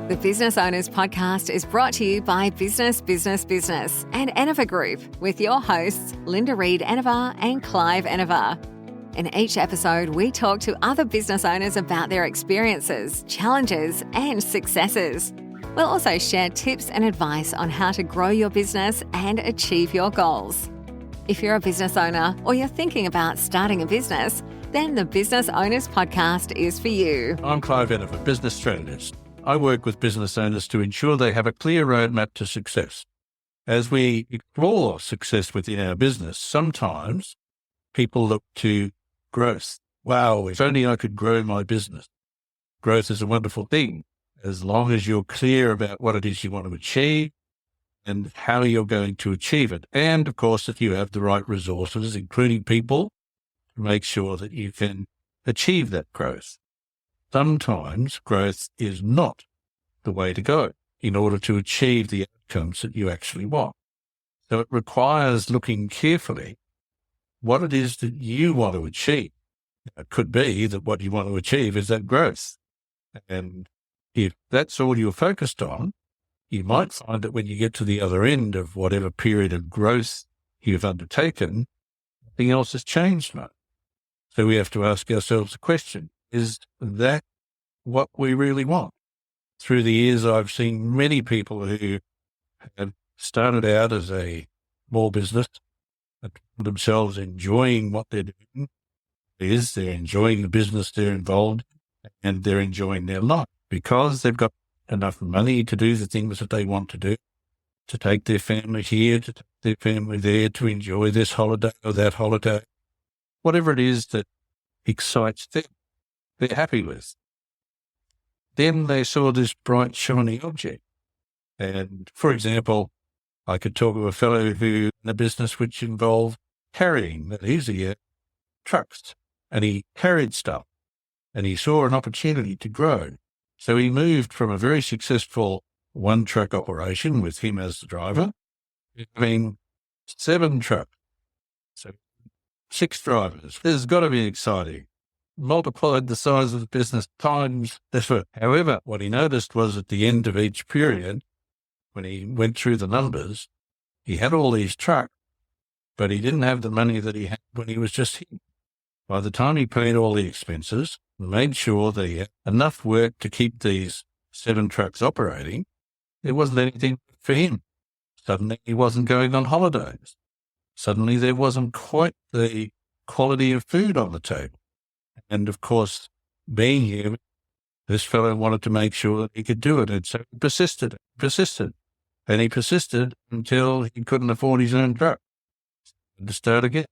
The Business Owners Podcast is brought to you by Business and Enever Group with your hosts, Linda Reed Enever and Clive Enever. In each episode, we talk to other business owners about their experiences, challenges, and successes. We'll also share tips and advice on how to grow your business and achieve your goals. If you're a business owner or you're thinking about starting a business, then the Business Owners Podcast is for you. I'm Clive Enever, business strategist. I work with business owners to ensure they have a clear roadmap to success. As we explore success within our business, sometimes people look to growth. Wow, if only I could grow my business. Growth is a wonderful thing, as long as you're clear about what it is you want to achieve and how you're going to achieve it. And, of course, that you have the right resources, including people, to make sure that you can achieve that growth. Sometimes growth is not the way to go in order to achieve the outcomes that you actually want. So it requires looking carefully what it is that you want to achieve. It could be that what you want to achieve is that growth. And if that's all you're focused on, you might find that when you get to the other end of whatever period of growth you've undertaken, nothing else has changed much. So we have to ask ourselves the question, is that what we really want? Through the years, I've seen many people who have started out as a small business and found themselves enjoying what they're doing. They're enjoying the business they're involved in, and they're enjoying their life because they've got enough money to do the things that they want to do, to take their family here, to take their family there, to enjoy this holiday or that holiday. Whatever it is that excites them, they're happy with. Then they saw this bright, shiny object. And, for example, I could talk of a fellow who in a business which involved carrying, that is, he had trucks, and he carried stuff, and he saw an opportunity to grow. So he moved from a very successful one-truck operation with him as the driver, to having 7 trucks. So 6 drivers. This has got to be exciting. Multiplied the size of the business times effort. However, what he noticed was at the end of each period, when he went through the numbers, he had all these trucks, but he didn't have the money that he had when he was just him. By the time he paid all the expenses, made sure that he had enough work to keep these 7 trucks operating, there wasn't anything for him. Suddenly he wasn't going on holidays. Suddenly there wasn't quite the quality of food on the table. And of course, being here, this fellow wanted to make sure that he could do it. And so he persisted. And he persisted until he couldn't afford his own truck. To start again.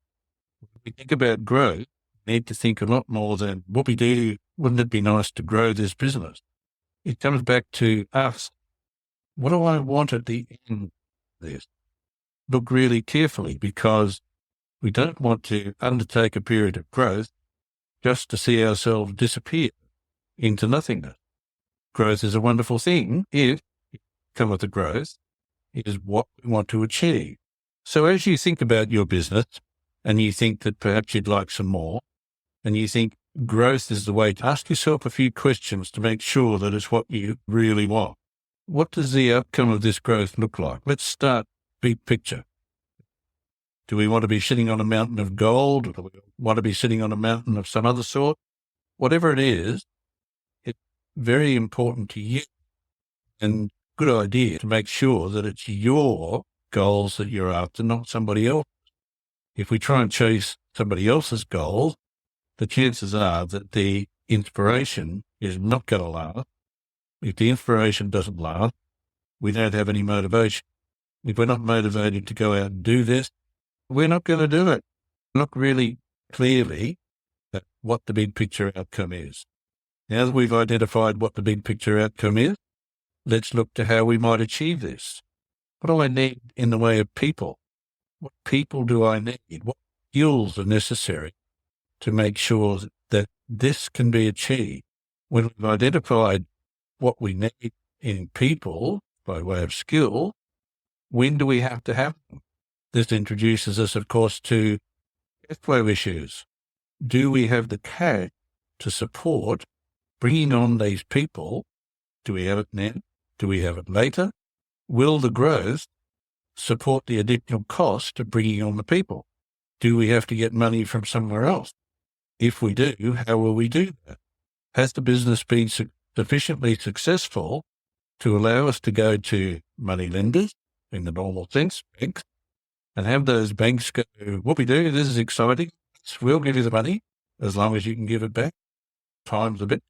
When we think about growth, we need to think a lot more than what we do. Wouldn't it be nice to grow this business? It comes back to us. What do I want at the end of this? Look really carefully, because we don't want to undertake a period of growth just to see ourselves disappear into nothingness. Growth is a wonderful thing if you come with the growth is what we want to achieve. So as you think about your business and you think that perhaps you'd like some more, and you think growth is the way, to ask yourself a few questions to make sure that it's what you really want. What does the outcome of this growth look like? Let's start big picture. Do we want to be sitting on a mountain of gold? Or do we want to be sitting on a mountain of some other sort? Whatever it is, it's very important to you and good idea to make sure that it's your goals that you're after, not somebody else. If we try and chase somebody else's goals, the chances are that the inspiration is not going to last. If the inspiration doesn't last, we don't have any motivation. If we're not motivated to go out and do this, we're not going to do it. Look really clearly at what the big picture outcome is. Now that we've identified what the big picture outcome is, let's look to how we might achieve this. What do I need in the way of people? What people do I need? What skills are necessary to make sure that this can be achieved? When we've identified what we need in people by way of skill, when do we have to have them? This introduces us, of course, to cash flow issues. Do we have the cash to support bringing on these people Do we have it now? Do we have it later? Will the growth support the additional cost of bringing on the people? Do we have to get money from somewhere else? If we do, how will we do that? Has the business been sufficiently successful to allow us to go to money lenders in the normal sense, banks, and have those banks go, what we do, this is exciting, we'll give you the money as long as you can give it back times a bit.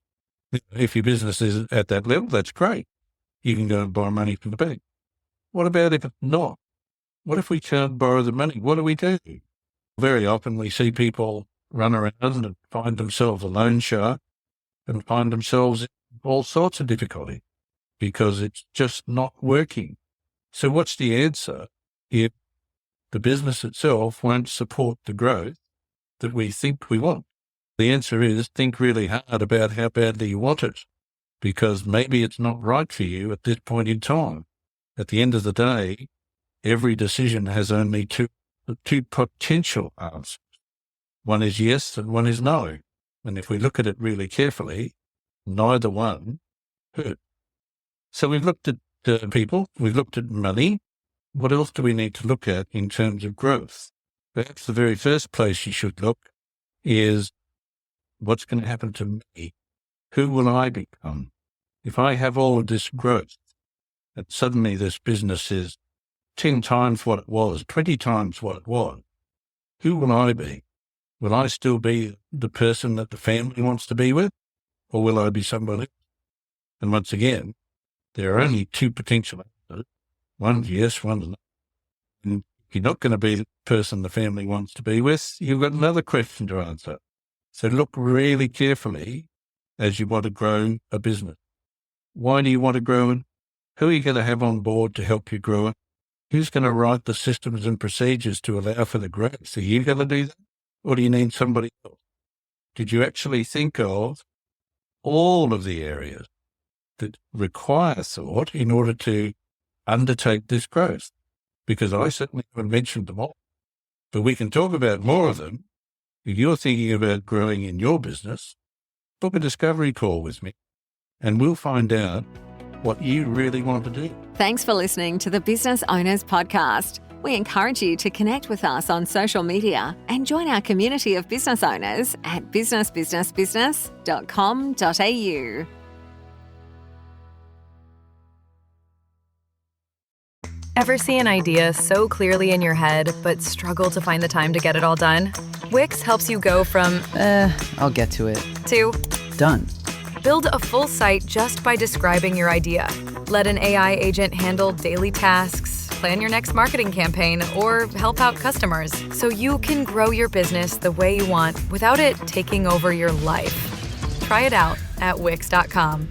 If your business is at that level, that's great. You can go and borrow money from the bank. What about if it's not? What if we can't borrow the money? What do we do? Very often we see people run around and find themselves a loan shark and find themselves in all sorts of difficulty because it's just not working. So what's the answer if the business itself won't support the growth that we think we want? The answer is think really hard about how badly you want it, because maybe it's not right for you at this point in time. At the end of the day, every decision has only two potential answers. One is yes and one is no. And if we look at it really carefully, neither one hurt. So we've looked at people, we've looked at money. What else do we need to look at in terms of growth? Perhaps the very first place you should look is what's going to happen to me? Who will I become? If I have all of this growth and suddenly this business is 10 times what it was, 20 times what it was, who will I be? Will I still be the person that the family wants to be with, or will I be somebody else? And once again, there are only two potential answers. One's yes, one's no. And if you're not going to be the person the family wants to be with, you've got another question to answer. So look really carefully as you want to grow a business. Why do you want to grow it? Who are you going to have on board to help you grow it? Who's going to write the systems and procedures to allow for the growth? Are you going to do that? Or do you need somebody else? Did you actually think of all of the areas that require thought in order to undertake this growth? Because I certainly haven't mentioned them all. But we can talk about more of them. If you're thinking about growing in your business, book a discovery call with me and we'll find out what you really want to do. Thanks for listening to the Business Owners Podcast. We encourage you to connect with us on social media and join our community of business owners at businessbusinessbusiness.com.au. Ever see an idea so clearly in your head, but struggle to find the time to get it all done? Wix helps you go from, I'll get to it, to done. build a full site just by describing your idea. Let an AI agent handle daily tasks, plan your next marketing campaign, or help out customers so you can grow your business the way you want without it taking over your life. Try it out at Wix.com.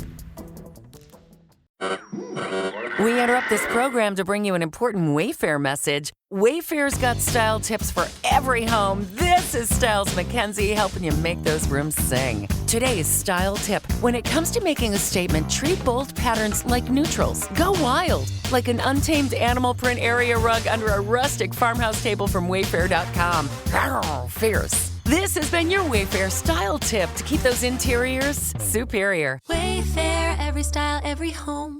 We interrupt this program to bring you an important Wayfair message. Wayfair's got style tips for every home. This is Styles McKenzie helping you make those rooms sing. Today's style tip. When it comes to making a statement, treat bold patterns like neutrals. Go wild, like an untamed animal print area rug under a rustic farmhouse table from Wayfair.com. Arr, fierce. This has been your Wayfair style tip to keep those interiors superior. Wayfair, every style, every home.